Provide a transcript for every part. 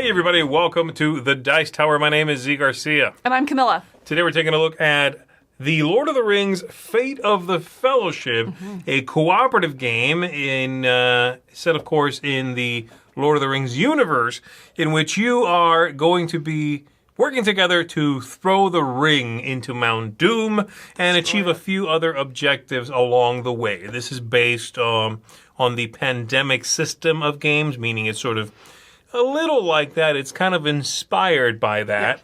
Hey everybody, welcome to the Dice Tower. My name is Zee Garcia. And I'm Camilla. Today we're taking a look at The Lord of the Rings Fate of the Fellowship, a cooperative game set of course in the Lord of the Rings universe, in which you are going to be working together to throw the ring into Mount Doom and achieve a few other objectives along the way. This is based on the pandemic system of games, meaning it's sort of a little like that. It's kind of inspired by that.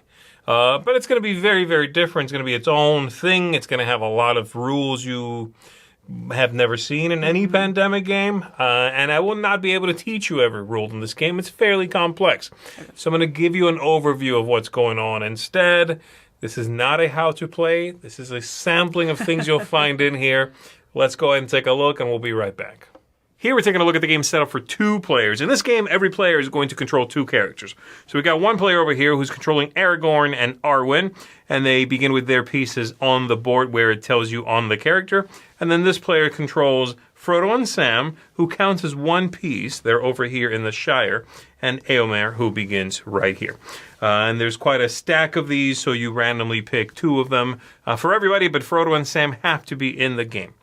Yeah. But it's going to be very, very different. It's going to be its own thing. It's going to have a lot of rules you have never seen in any pandemic game. And I will not be able to teach you every rule in this game. It's fairly complex. So I'm going to give you an overview of what's going on instead. This is not a how to play. This is a sampling of things you'll find in here. Let's go ahead and take a look, and we'll be right back. Here we're taking a look at the game setup for 2 players. In this game, every player is going to control 2 characters. So we've got one player over here who's controlling Aragorn and Arwen, and they begin with their pieces on the board where it tells you on the character. And then this player controls Frodo and Sam, who counts as one piece. They're over here in the Shire, and Éomer, who begins right here. And there's quite a stack of these, so you randomly pick 2 of them for everybody, but Frodo and Sam have to be in the game.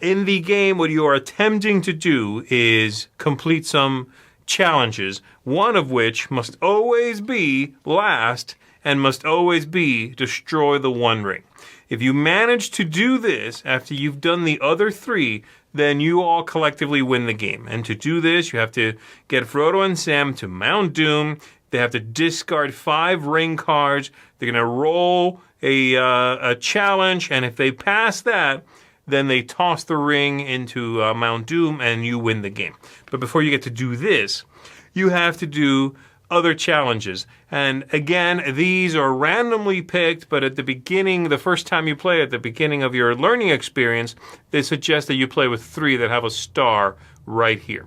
In the game, what you are attempting to do is complete some challenges, one of which must always be last and must always be destroy the One Ring. If you manage to do this after you've done the other 3, then you all collectively win the game. And to do this, you have to get Frodo and Sam to Mount Doom. They have to discard 5 ring cards. They're going to roll a challenge, and if they pass that, then they toss the ring into Mount Doom, and you win the game. But before you get to do this, you have to do other challenges. And again, these are randomly picked, but at the beginning, the first time you play, at the beginning of your learning experience, they suggest that you play with 3 that have a star right here.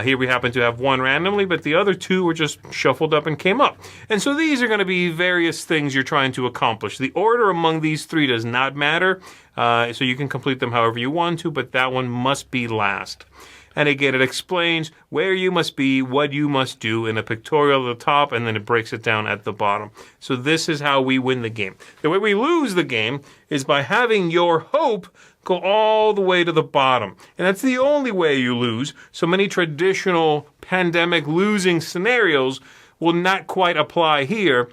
Here we happen to have 1 randomly, but the other 2 were just shuffled up and came up. And so these are going to be various things you're trying to accomplish. The order among these 3 does not matter, so you can complete them however you want to, but that one must be last. And again, it explains where you must be, what you must do in a pictorial at the top, and then it breaks it down at the bottom. So this is how we win the game. The way we lose the game is by having your hope go all the way to the bottom. And that's the only way you lose. So many traditional pandemic losing scenarios will not quite apply here.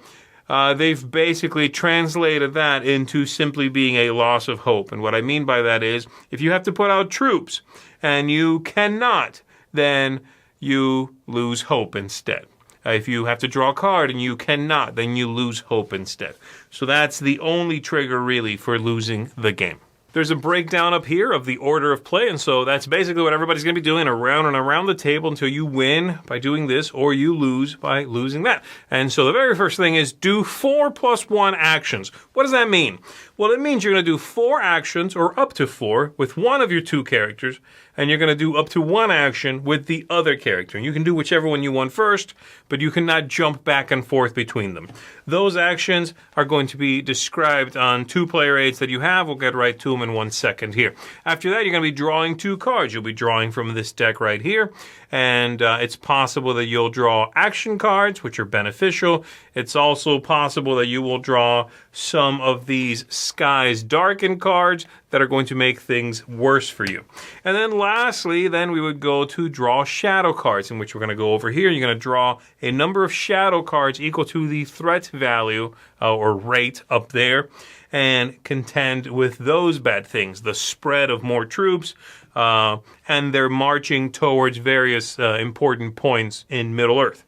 They've basically translated that into simply being a loss of hope. And what I mean by that is, if you have to put out troops and you cannot, then you lose hope instead. If you have to draw a card and you cannot, then you lose hope instead. So that's the only trigger really for losing the game. There's a breakdown up here of the order of play, and so that's basically what everybody's going to be doing around and around the table until you win by doing this or you lose by losing that. And so the very first thing is do 4 + 1 actions. What does that mean? Well, it means you're going to do 4 actions, or up to 4, with one of your 2 characters, and you're going to do up to 1 action with the other character. And you can do whichever one you want first, but you cannot jump back and forth between them. Those actions are going to be described on 2 player aids that you have. We'll get right to them in 1 second here. After that, you're going to be drawing 2 cards. You'll be drawing from this deck right here, and it's possible that you'll draw action cards, which are beneficial. It's also possible that you will draw some of these Skies Darken cards that are going to make things worse for you. And then lastly, then we would go to draw shadow cards, in which we're going to go over here. You're going to draw a number of shadow cards equal to the threat value or rate up there, and contend with those bad things, the spread of more troops, and they're marching towards various important points in Middle-earth.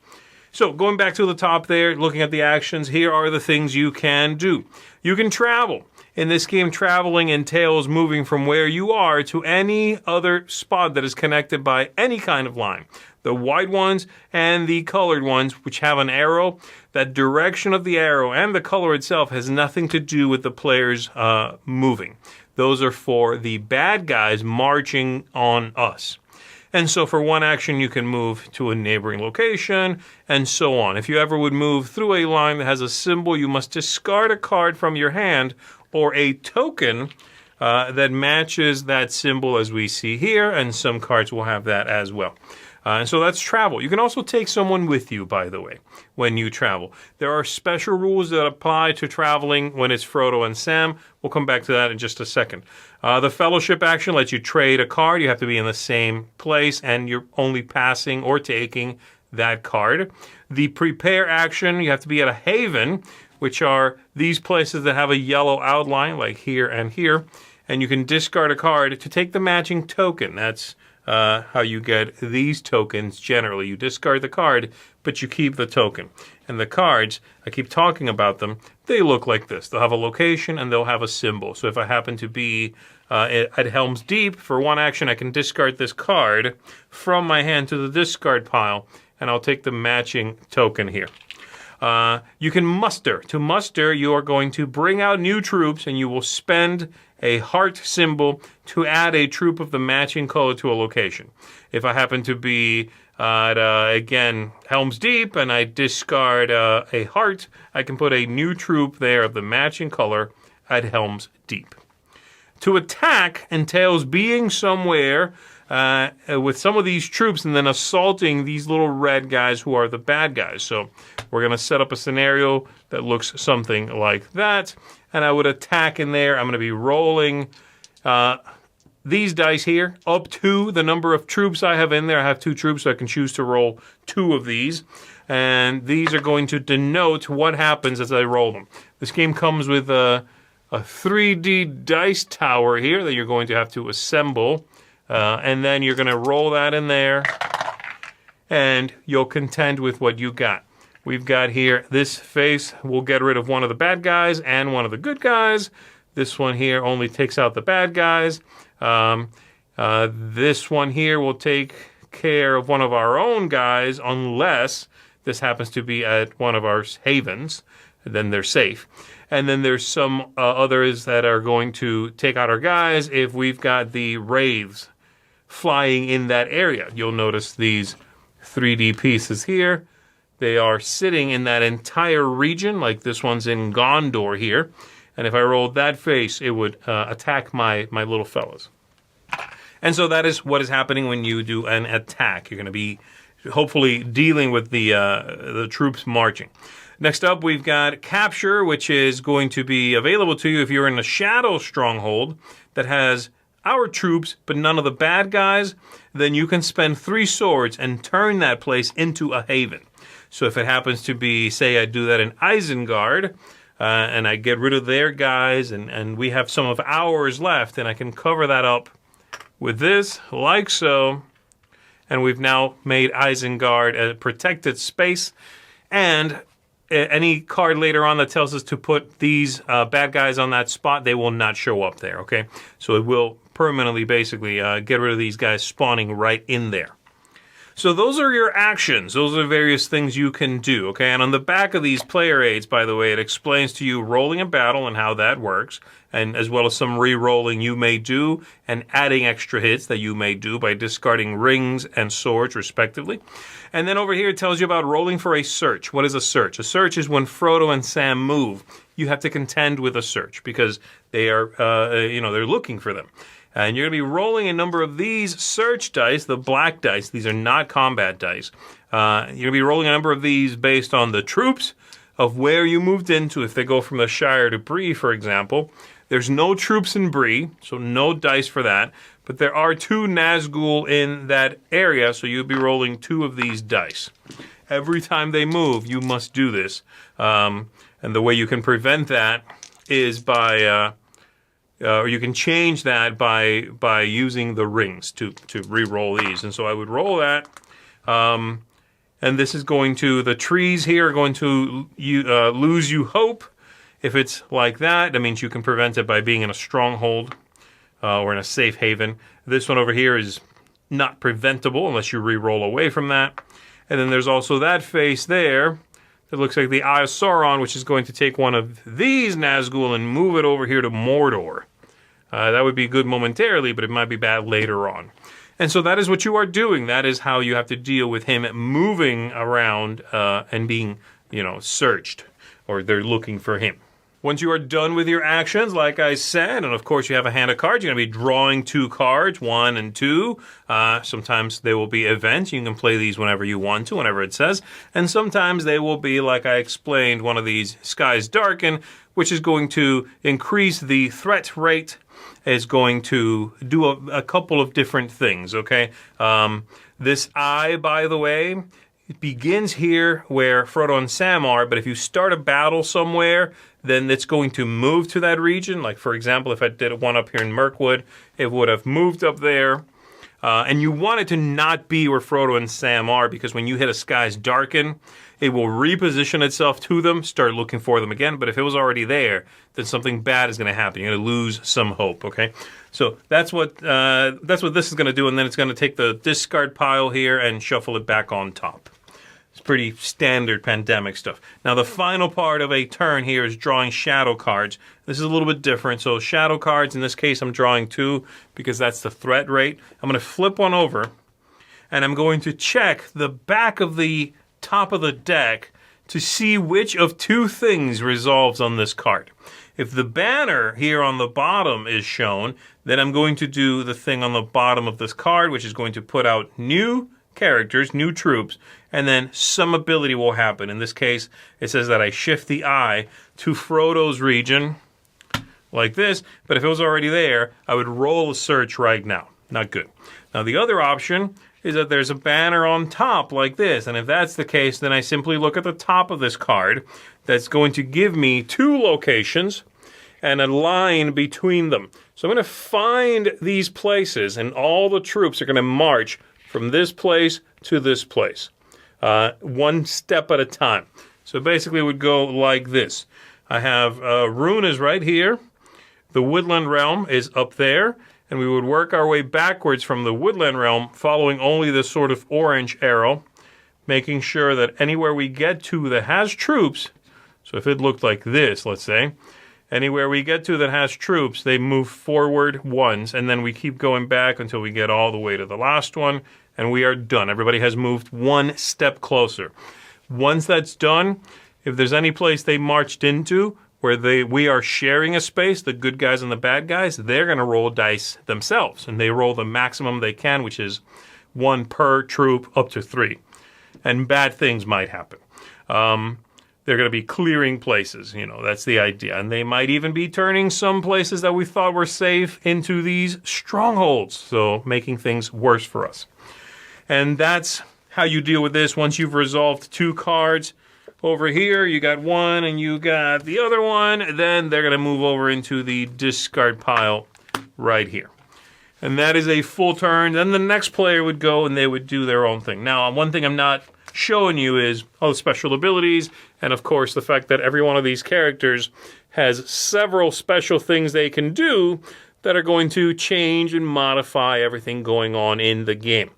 So going back to the top there, looking at the actions, here are the things you can do. You can travel. In this game, traveling entails moving from where you are to any other spot that is connected by any kind of line. The white ones and the colored ones, which have an arrow, that direction of the arrow and the color itself has nothing to do with the players moving. Those are for the bad guys marching on us. And so for 1 action, you can move to a neighboring location, and so on. If you ever would move through a line that has a symbol, you must discard a card from your hand or a token that matches that symbol as we see here, and some cards will have that as well. And so that's travel. You can also take someone with you, by the way, when you travel. There are special rules that apply to traveling when it's Frodo and Sam. We'll come back to that in just a second. The fellowship action lets you trade a card. You have to be in the same place, and you're only passing or taking that card. The prepare action, you have to be at a haven, which are these places that have a yellow outline, like here and here. And you can discard a card to take the matching token. That's how you get these tokens generally. You discard the card, but you keep the token. And the cards, I keep talking about them, they look like this. They'll have a location and they'll have a symbol. So if I happen to be at Helm's Deep, for one action I can discard this card from my hand to the discard pile, and I'll take the matching token here. You can muster. To muster, you are going to bring out new troops, and you will spend a heart symbol to add a troop of the matching color to a location. If I happen to be at, again, Helm's Deep, and I discard a heart, I can put a new troop there of the matching color at Helm's Deep. To attack entails being somewhere with some of these troops and then assaulting these little red guys who are the bad guys. So we're going to set up a scenario that looks something like that. And I would attack in there. I'm going to be rolling these dice here up to the number of troops I have in there. I have 2 troops, so I can choose to roll 2 of these. And these are going to denote what happens as I roll them. This game comes with a 3D dice tower here that you're going to have to assemble. And then you're going to roll that in there, and you'll contend with what you got. We've got here this face will get rid of one of the bad guys and one of the good guys. This one here only takes out the bad guys. This one here will take care of one of our own guys unless this happens to be at one of our havens. Then they're safe. And then there's some others that are going to take out our guys if we've got the wraiths flying in that area. You'll notice these 3D pieces here. They are sitting in that entire region, like this one's in Gondor here. And if I rolled that face, it would attack my little fellas. And so that is what is happening when you do an attack. You're going to be hopefully dealing with the troops marching. Next up, we've got capture, which is going to be available to you if you're in a shadow stronghold that has our troops, but none of the bad guys. Then you can spend 3 swords and turn that place into a haven. So if it happens to be, say I do that in Isengard, and I get rid of their guys, and we have some of ours left, and I can cover that up with this, like so. And we've now made Isengard a protected space. And any card later on that tells us to put these bad guys on that spot, they will not show up there, okay? So it will permanently, basically, get rid of these guys spawning right in there. So those are your actions. Those are various things you can do, okay? And on the back of these player aids, by the way, it explains to you rolling a battle and how that works, and as well as some re-rolling you may do, and adding extra hits that you may do by discarding rings and swords, respectively. And then over here it tells you about rolling for a search. What is a search? A search is when Frodo and Sam move. You have to contend with a search because they are, they're looking for them. And you're going to be rolling a number of these search dice, the black dice. These are not combat dice. You're going to be rolling a number of these based on the troops of where you moved into. If they go from the Shire to Bree, for example, there's no troops in Bree, so no dice for that. But there are 2 Nazgul in that area, so you'll be rolling 2 of these dice. Every time they move, you must do this. And the way you can prevent that is by... or you can change that by using the rings to re-roll these. And so I would roll that. And this is going to, the trees here are going to lose you hope. If it's like that, that means you can prevent it by being in a stronghold or in a safe haven. This one over here is not preventable unless you re-roll away from that. And then there's also that face there. It looks like the Eye of Sauron, which is going to take one of these Nazgul and move it over here to Mordor. That would be good momentarily, but it might be bad later on. And so that is what you are doing. That is how you have to deal with him moving around and being, searched, or they're looking for him. Once you are done with your actions, like I said, and of course you have a hand of cards, you're going to be drawing 2 cards, 1 and 2. Sometimes they will be events. You can play these whenever you want to, whenever it says. And sometimes they will be, like I explained, one of these Skies Darken, which is going to increase the threat rate. Is going to do a couple of different things, okay? This eye, by the way, it begins here where Frodo and Sam are, but if you start a battle somewhere, then it's going to move to that region. Like, for example, if I did one up here in Mirkwood, it would have moved up there. And you want it to not be where Frodo and Sam are, because when you hit a Skies Darken, it will reposition itself to them, start looking for them again. But if it was already there, then something bad is going to happen. You're going to lose some hope, okay? So that's what this is going to do, and then it's going to take the discard pile here and shuffle it back on top. It's pretty standard Pandemic stuff. Now, the final part of a turn here is drawing shadow cards. This is a little bit different. So shadow cards, in this case, I'm drawing 2 because that's the threat rate. I'm going to flip one over, and I'm going to check the back of the top of the deck to see which of 2 things resolves on this card. If the banner here on the bottom is shown, then I'm going to do the thing on the bottom of this card, which is going to put out new characters, new troops, and then some ability will happen. In this case, it says that I shift the eye to Frodo's region, like this, but if it was already there, I would roll a search right now. Not good. Now, the other option is that there's a banner on top like this, and if that's the case, then I simply look at the top of this card that's going to give me 2 locations and a line between them. So I'm going to find these places, and all the troops are going to march from this place to this place, 1 step at a time. So basically it would go like this. I have Rune is right here. The Woodland Realm is up there. And we would work our way backwards from the Woodland Realm, following only this sort of orange arrow, making sure that anywhere we get to that has troops, so if it looked like this, let's say, anywhere we get to that has troops, they move forward once, and then we keep going back until we get all the way to the last one, and we are done. Everybody has moved 1 step closer. Once that's done, if there's any place they marched into, where we are sharing a space, the good guys and the bad guys, they're going to roll dice themselves. And they roll the maximum they can, which is 1 per troop up to 3. And bad things might happen. They're going to be clearing places, that's the idea. And they might even be turning some places that we thought were safe into these strongholds, so making things worse for us. And that's how you deal with this once you've resolved 2 cards. Over here, you got 1 and you got the other one. Then they're going to move over into the discard pile right here. And that is a full turn. Then the next player would go and they would do their own thing. Now, one thing I'm not showing you is all the special abilities. And of course, the fact that every one of these characters has several special things they can do that are going to change and modify everything going on in the game.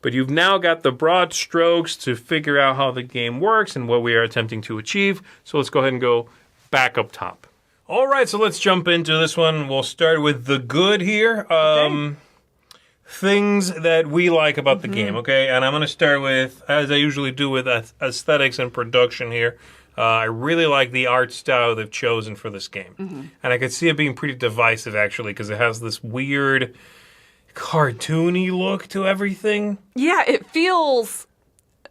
But you've now got the broad strokes to figure out how the game works and what we are attempting to achieve. So let's go ahead and go back up top. All right, so let's jump into this one. We'll start with the good here. Okay. Things that we like about the game, okay? And I'm going to start with, as I usually do with aesthetics and production here, I really like the art style they've chosen for this game. And I could see it being pretty divisive, actually, because it has this weird cartoony look to everything. Yeah, it feels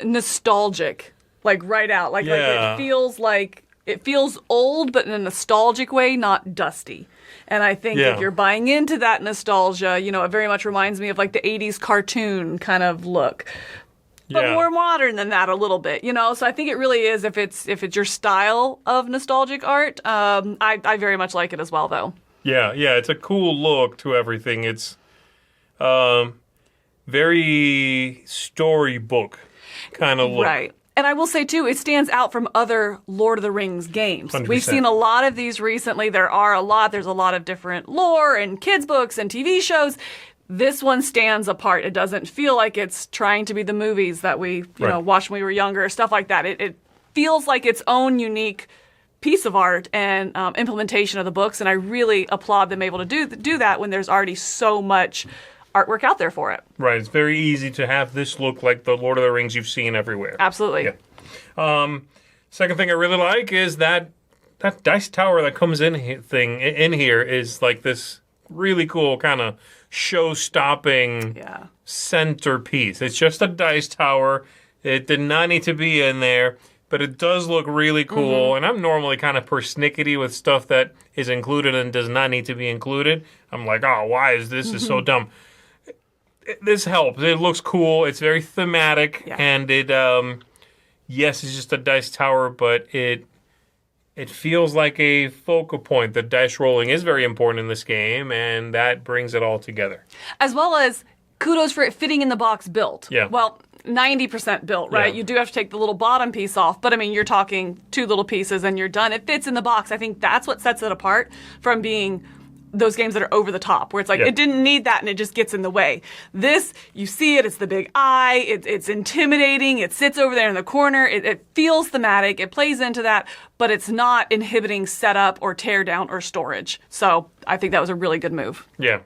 nostalgic, like right out. Like it feels old, but in a nostalgic way, not dusty. And I think if you're buying into that nostalgia, it very much reminds me of like the 80s cartoon kind of look. But more modern than that a little bit, So I think it really is, if it's your style of nostalgic art, I very much like it as well, though. Yeah, it's a cool look to everything. It's very storybook kind of look. Right. And I will say, too, it stands out from other Lord of the Rings games. 100%. We've seen a lot of these recently. There's a lot of different lore and kids' books and TV shows. This one stands apart. It doesn't feel like it's trying to be the movies that we watched when we were younger, stuff like that. It feels like its own unique piece of art and implementation of the books, and I really applaud them able to do that when there's already so much artwork out there for it. Right. It's very easy to have this look like the Lord of the Rings you've seen everywhere. Absolutely. Yeah. Second thing I really like is that that dice tower that comes in here is like this really cool kind of show-stopping centerpiece. It's just a dice tower. It did not need to be in there, but it does look really cool. And I'm normally kind of persnickety with stuff that is included and does not need to be included. I'm like, oh, why is this is so dumb? This helps. It looks cool. It's very thematic, and it, yes, it's just a dice tower, but it feels like a focal point. The dice rolling is very important in this game, and that brings it all together. As well as kudos for it fitting in the box built. Yeah. Well, 90% built, right? Yeah. You do have to take the little bottom piece off, but I mean, you're talking 2 little pieces and you're done. It fits in the box. I think that's what sets it apart from being those games that are over the top, where it's like, it didn't need that and it just gets in the way. This, you see it, it's the big eye, it's intimidating, it sits over there in the corner, it feels thematic, it plays into that, but it's not inhibiting setup or tear down or storage. So I think that was a really good move. Yeah.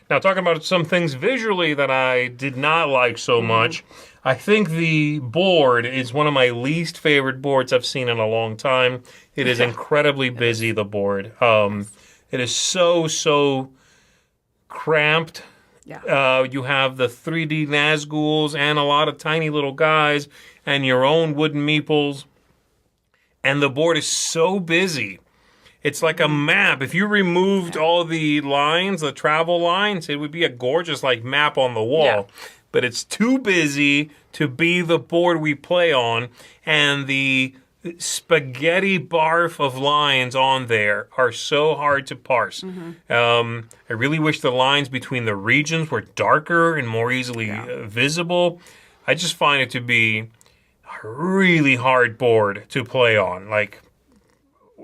Now, talking about some things visually that I did not like so much, I think the board is one of my least favorite boards I've seen in a long time. It is incredibly busy, the board. It is so cramped. Yeah. You have the 3D Nazguls and a lot of tiny little guys and your own wooden meeples. And the board is so busy. It's like a map. If you removed all the lines, the travel lines, it would be a gorgeous map on the wall. Yeah. But it's too busy to be the board we play on. And the spaghetti barf of lines on there are so hard to parse. I really wish the lines between the regions were darker and more easily visible. I just find it to be a really hard board to play on.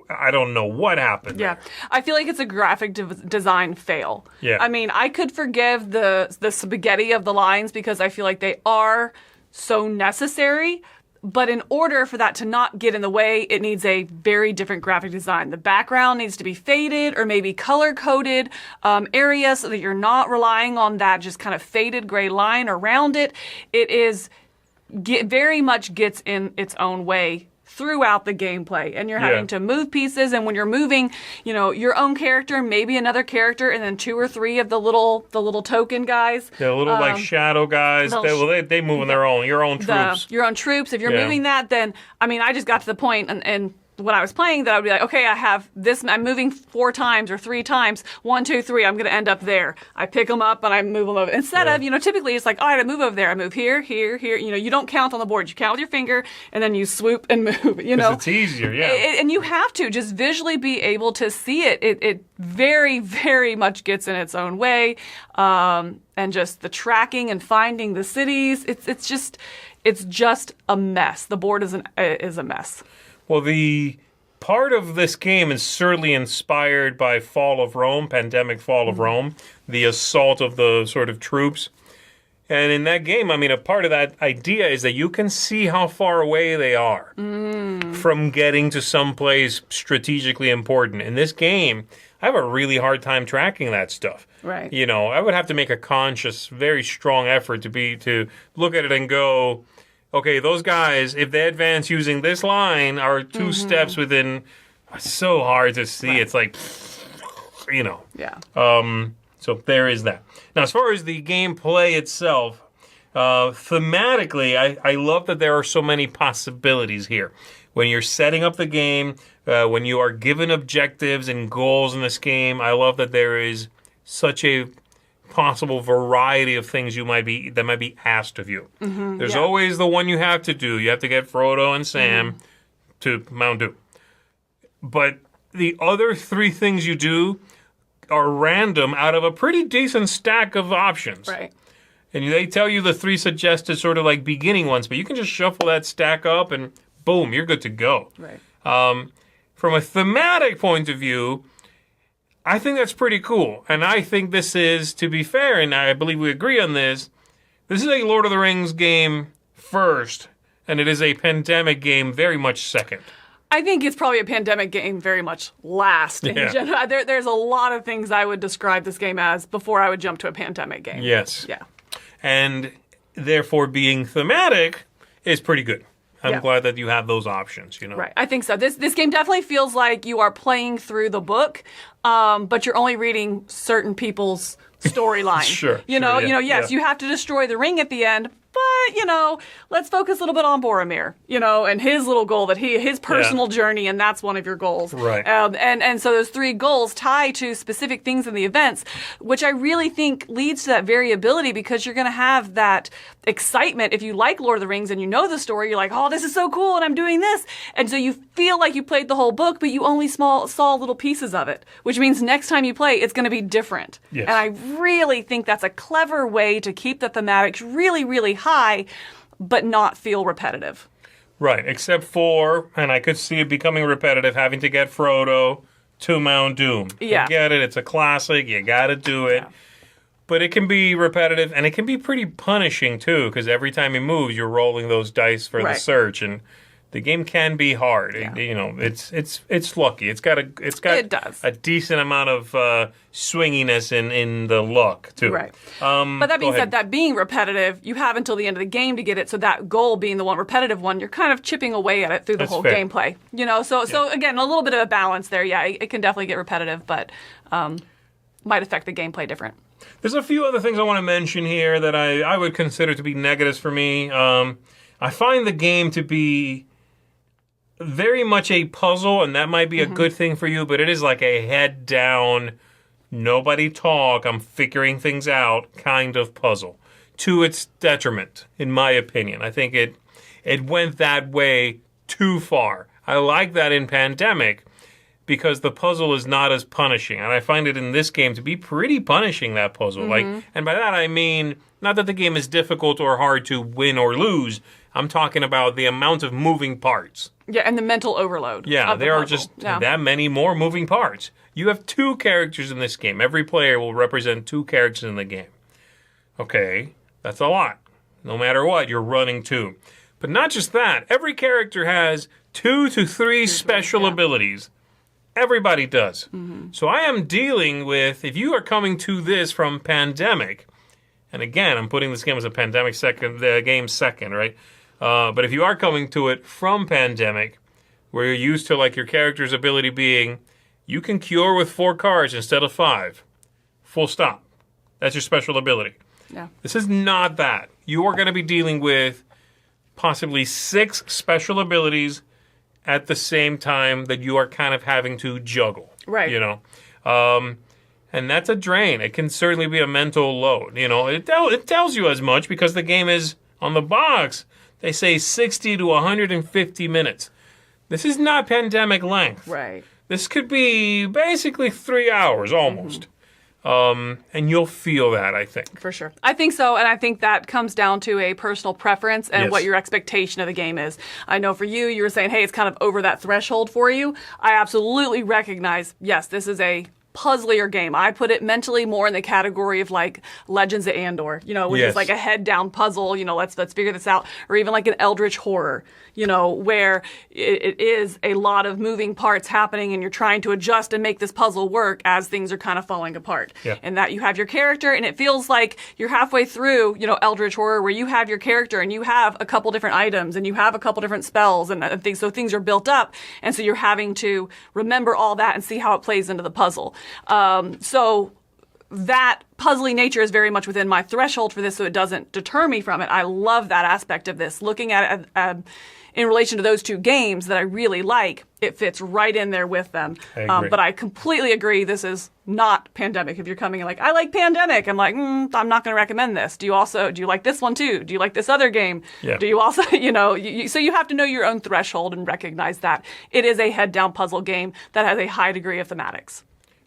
I don't know what happened. Yeah, I feel like it's a graphic design fail. Yeah. I mean, I could forgive the spaghetti of the lines because I feel like they are so necessary. But in order for that to not get in the way, it needs a very different graphic design. The background needs to be faded or maybe color-coded areas so that you're not relying on that just kind of faded gray line around it. It is very much gets in its own way throughout the gameplay, and you're having to move pieces, and when you're moving, your own character, maybe another character, and then 2 or 3 of the little token guys. The little shadow guys. They move on their own. Your own troops. Your own troops. If you're moving that, then I just got to the point and when I was playing that I would be like, okay, I have this, I'm moving 4 times or 3 times, 1, 2, 3, I'm going to end up there. I pick them up and I move them over. Instead of, typically it's like, oh, I had to move over there. I move here, here, here. You don't count on the board. You count with your finger and then you swoop and move, It's easier, and you have to just visually be able to see it. It very, very much gets in its own way. And just the tracking and finding the cities, it's just a mess. The board is a mess. Well, the part of this game is certainly inspired by Fall of Rome, Pandemic Fall of Rome, the assault of the sort of troops. And in that game, a part of that idea is that you can see how far away they are from getting to someplace strategically important. In this game, I have a really hard time tracking that stuff. Right. I would have to make a conscious, very strong effort to look at it and go, okay, those guys, if they advance using this line, are 2 steps within. It's so hard to see. Right. It's like, Yeah. So there is that. Now, as far as the gameplay itself, thematically, I love that there are so many possibilities here. When you're setting up the game, when you are given objectives and goals in this game, I love that there is such a possible variety of things that might be asked of you. There's always the one you have to do. You have to get Frodo and Sam to Mount Doom. But the other 3 things you do are random out of a pretty decent stack of options. Right. And they tell you the 3 suggested sort of beginning ones, but you can just shuffle that stack up and boom, you're good to go. Right. From a thematic point of view, I think that's pretty cool. And I think this is, to be fair, and I believe we agree on this is a Lord of the Rings game first, and it is a Pandemic game very much second. I think it's probably a Pandemic game very much last. In general. There's a lot of things I would describe this game as before I would jump to a Pandemic game. Yes. Yeah. And therefore being thematic is pretty good. I'm glad that you have those options, you know. Right. I think so. This game definitely feels like you are playing through the book, but you're only reading certain people's storyline. Sure. Yes, you have to destroy the ring at the end, but, let's focus a little bit on Boromir, and his little goal his personal journey, and that's one of your goals. Right. And so those 3 goals tie to specific things in the events, which I really think leads to that variability, because you're going to have that excitement. If you like Lord of the Rings and you know the story, you're like, oh, this is so cool, and I'm doing this. And so you feel like you played the whole book, but you only saw little pieces of it, which means next time you play, it's going to be different. Yes. And I really think that's a clever way to keep the thematics really, really high, but not feel repetitive. Right, except for, and I could see it becoming repetitive, having to get Frodo to Mount Doom. Yeah. I get it, it's a classic, you gotta do it. Yeah. But it can be repetitive, and it can be pretty punishing, too, because every time you move, you're rolling those dice for the search, and the game can be hard. Yeah. It's lucky. It does a decent amount of swinginess in the luck too. Right. But that being said, that being repetitive, you have until the end of the game to get it. So that goal being the one repetitive one, you're kind of chipping away at it through the whole gameplay. So again, a little bit of a balance there. Yeah, it can definitely get repetitive, but might affect the gameplay different. There's a few other things I want to mention here that I would consider to be negatives for me. I find the game to be very much a puzzle, and that might be a good thing for you, but it is like a head down, nobody talk, I'm figuring things out kind of puzzle, to its detriment, in my opinion. I think it went that way too far. I like that in Pandemic because the puzzle is not as punishing, and I find it in this game to be pretty punishing, that puzzle. And by that I mean not that the game is difficult or hard to win or lose. I'm talking about the amount of moving parts. Yeah, and the mental overload. Yeah, there are just that many more moving parts. You have 2 characters in this game. Every player will represent 2 characters in the game. Okay, that's a lot. No matter what, you're running 2. But not just that. Every character has 2 to 3 special abilities. Everybody does. So I am dealing with, if you are coming to this from Pandemic, and again, I'm putting this game as a Pandemic game second, right? But if you are coming to it from Pandemic, where you're used to like your character's ability being, you can cure with 4 cards instead of 5. Full stop. That's your special ability. Yeah. This is not that. You are going to be dealing with possibly 6 special abilities at the same time that you are kind of having to juggle. Right. And that's a drain. It can certainly be a mental load. It tells you as much because the game is on the box. They say 60 to 150 minutes. This is not Pandemic length. Right. This could be basically 3 hours almost. And you'll feel that, I think. For sure. I think so, and I think that comes down to a personal preference and what your expectation of the game is. I know for you were saying, hey, it's kind of over that threshold for you. I absolutely recognize, yes, this is a puzzlier game. I put it mentally more in the category of like Legends of Andor, which is like a head down puzzle, let's figure this out, or even like an eldritch horror, where it is a lot of moving parts happening and you're trying to adjust and make this puzzle work as things are kind of falling apart. Yeah. And that you have your character and it feels like you're halfway through, eldritch horror, where you have your character and you have a couple different items and you have a couple different spells and things, so things are built up, and so you're having to remember all that and see how it plays into the puzzle. So that puzzly nature is very much within my threshold for this, so it doesn't deter me from it. I love that aspect of this. Looking at it in relation to those 2 games that I really like, it fits right in there with them. I agree. But I completely agree this is not Pandemic. If you're coming in like, I like Pandemic, I'm like, I'm not going to recommend this. Do you like this one too? Do you like this other game? Yeah. Do you also, so you have to know your own threshold and recognize that it is a head-down puzzle game that has a high degree of thematics.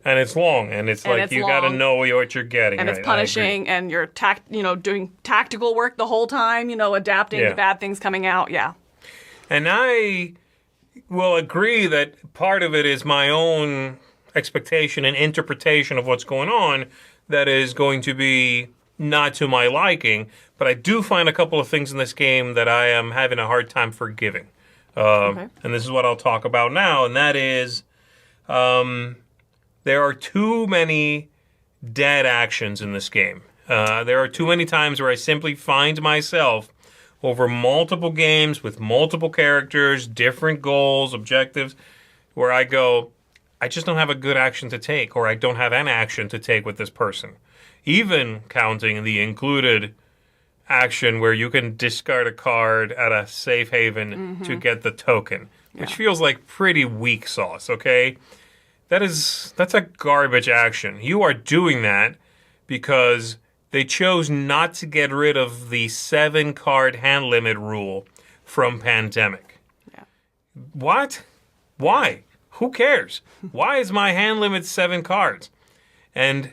And it's long, and it's like you got to know what you're getting. And it's punishing, and you're doing tactical work the whole time, adapting to bad things coming out. Yeah. And I will agree that part of it is my own expectation and interpretation of what's going on that is going to be not to my liking. But I do find a couple of things in this game that I am having a hard time forgiving. And this is what I'll talk about now, and that is there are too many dead actions in this game. There are too many times where I simply find myself over multiple games with multiple characters, different goals, objectives, where I go, I just don't have a good action to take, or I don't have an action to take with this person. Even counting the included action where you can discard a card at a safe haven to get the token, which feels like pretty weak sauce, okay? That's a garbage action. You are doing that because they chose not to get rid of the 7-card hand limit rule from Pandemic. Yeah. What? Why? Who cares? Why is my hand limit 7 cards? And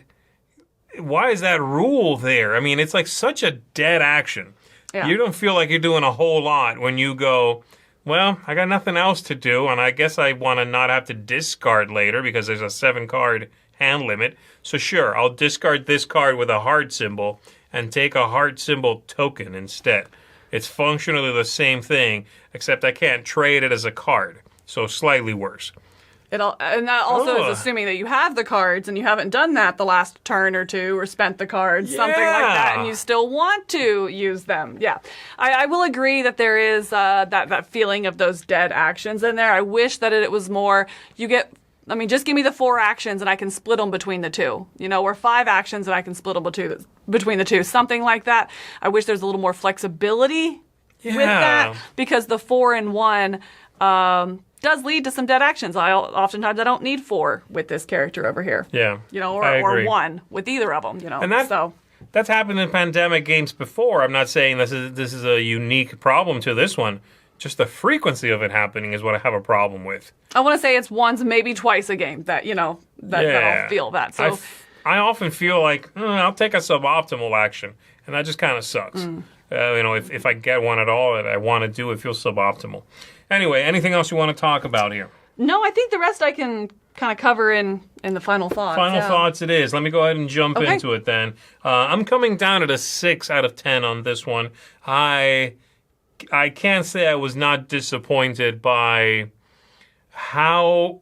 why is that rule there? I mean, it's like such a dead action. Yeah. You don't feel like you're doing a whole lot when you go, well, I got nothing else to do, and I guess I want to not have to discard later because there's a 7-card hand limit. So sure, I'll discard this card with a heart symbol and take a heart symbol token instead. It's functionally the same thing, except I can't trade it as a card. So slightly worse. And that also is assuming that you have the cards and you haven't done that the last turn or two or spent the cards, something like that, and you still want to use them. Yeah. I will agree that there is that feeling of those dead actions in there. I wish that it was more, just give me the 4 actions and I can split them between the 2. Or 5 actions and I can split them between the 2. Something like that. I wish there's a little more flexibility with that, because the 4-in-1 does lead to some dead actions. Oftentimes I don't need 4 with this character over here. Yeah. Or 1 with either of them. And that's happened in Pandemic games before. I'm not saying this is a unique problem to this one. Just the frequency of it happening is what I have a problem with. I want to say it's once, maybe twice a game that I'll feel that. So I often feel like I'll take a suboptimal action, and that just kind of sucks. If I get one at all that I want to do, it feels suboptimal. Anyway, anything else you want to talk about here? No, I think the rest I can kind of cover in the final thoughts. Final thoughts it is. Let me go ahead and jump into it then. I'm coming down at a 6 out of 10 on this one. I can't say I was not disappointed by how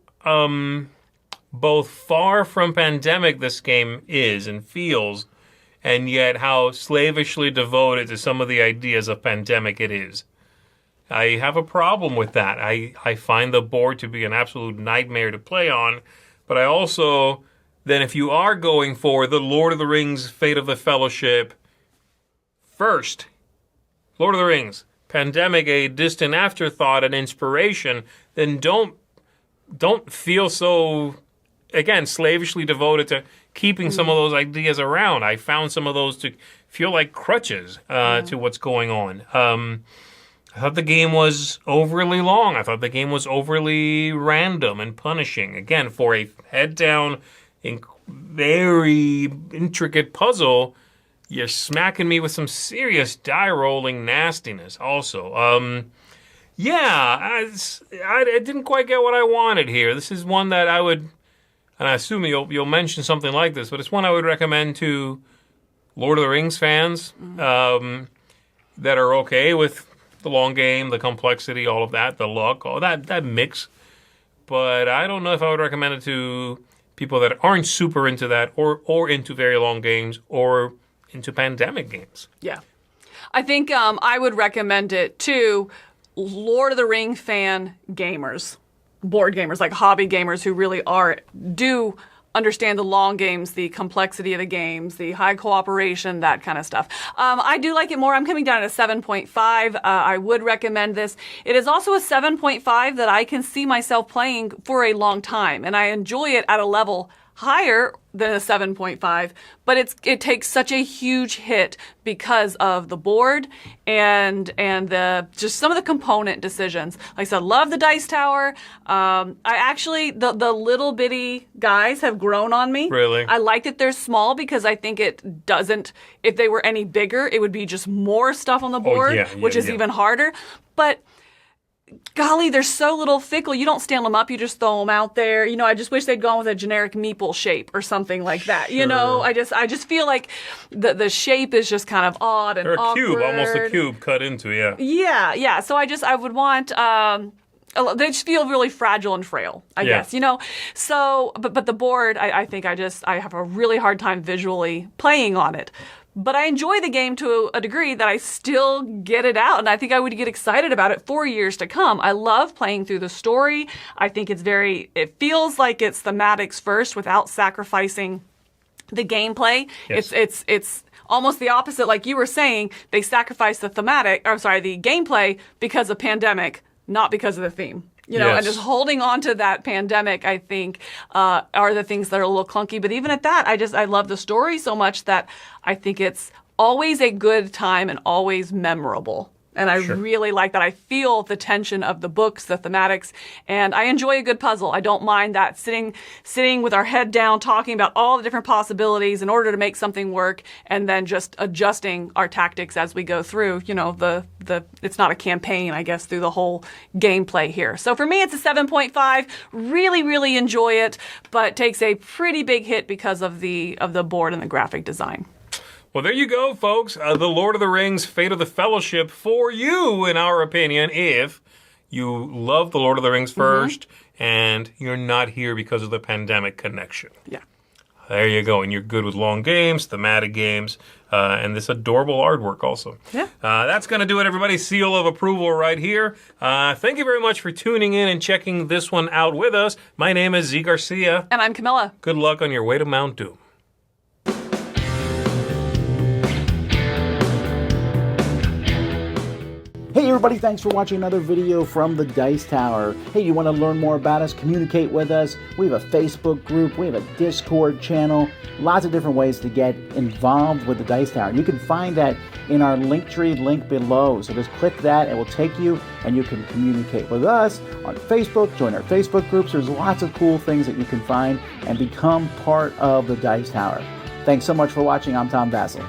both far from Pandemic this game is and feels, and yet how slavishly devoted to some of the ideas of Pandemic it is. I have a problem with that. I find the board to be an absolute nightmare to play on, but I also, then if you are going for the Lord of the Rings, Fate of the Fellowship, first, Lord of the Rings, Pandemic, a distant afterthought, an inspiration, then don't feel so, again, slavishly devoted to keeping some of those ideas around. I found some of those to feel like crutches to what's going on. I thought the game was overly long. I thought the game was overly random and punishing. Again, for a head-down, very intricate puzzle, you're smacking me with some serious die-rolling nastiness also. I didn't quite get what I wanted here. This is one that I would, and I assume you'll mention something like this, but it's one I would recommend to Lord of the Rings fans that are okay with the long game, the complexity, all of that, the luck, all that mix. But I don't know if I would recommend it to people that aren't super into that or into very long games or into Pandemic games. Yeah. I think I would recommend it to Lord of the Ring fan gamers, board gamers, like hobby gamers who really do understand the long games, the complexity of the games, the high cooperation, that kind of stuff. I do like it more. I'm coming down at a 7.5. I would recommend this. It is also a 7.5 that I can see myself playing for a long time, and I enjoy it at a level higher than a 7.5, but it takes such a huge hit because of the board and the just some of the component decisions. Like I said, love the dice tower. I actually the little bitty guys have grown on me. Really? I like that they're small because I think it doesn't. If they were any bigger, it would be just more stuff on the board, which is even harder. But golly, they're so little fickle. You don't stand them up. You just throw them out there. I just wish they'd gone with a generic meeple shape or something like that. Sure. I just feel like the shape is just kind of odd and awkward. Or a cube, almost a cube cut into, yeah. Yeah. So I would want, they just feel really fragile and frail, I guess, So, but the board, I think I have a really hard time visually playing on it. But I enjoy the game to a degree that I still get it out, and I think I would get excited about it for years to come. I love playing through the story. I think it feels like it's thematics first without sacrificing the gameplay. Yes. It's almost the opposite, like you were saying. They sacrifice the gameplay because of pandemic, not because of the theme. You know, and just holding on to that pandemic, I think, are the things that are a little clunky. But even at that, I love the story so much that I think it's always a good time and always memorable. And I really like that. I feel the tension of the books, the thematics, and I enjoy a good puzzle. I don't mind that sitting with our head down, talking about all the different possibilities in order to make something work, and then just adjusting our tactics as we go through. You know, it's not a campaign, I guess, through the whole gameplay here. So for me, it's a 7.5. Really, really enjoy it, but takes a pretty big hit because of the board and the graphic design. Well, there you go, folks. The Lord of the Rings, Fate of the Fellowship for you, in our opinion, if you love the Lord of the Rings first and you're not here because of the pandemic connection. Yeah. There you go. And you're good with long games, thematic games, and this adorable artwork also. Yeah. That's going to do it, everybody. Seal of approval right here. Thank you very much for tuning in and checking this one out with us. My name is Zee Garcia. And I'm Camilla. Good luck on your way to Mount Doom. Hey everybody, thanks for watching another video from the Dice Tower. Hey, you want to learn more about us, communicate with us? We have a Facebook group, we have a Discord channel, lots of different ways to get involved with the Dice Tower. You can find that in our Linktree link below. So just click that, it will take you and you can communicate with us on Facebook, join our Facebook groups. There's lots of cool things that you can find and become part of the Dice Tower. Thanks so much for watching. I'm Tom Vasel.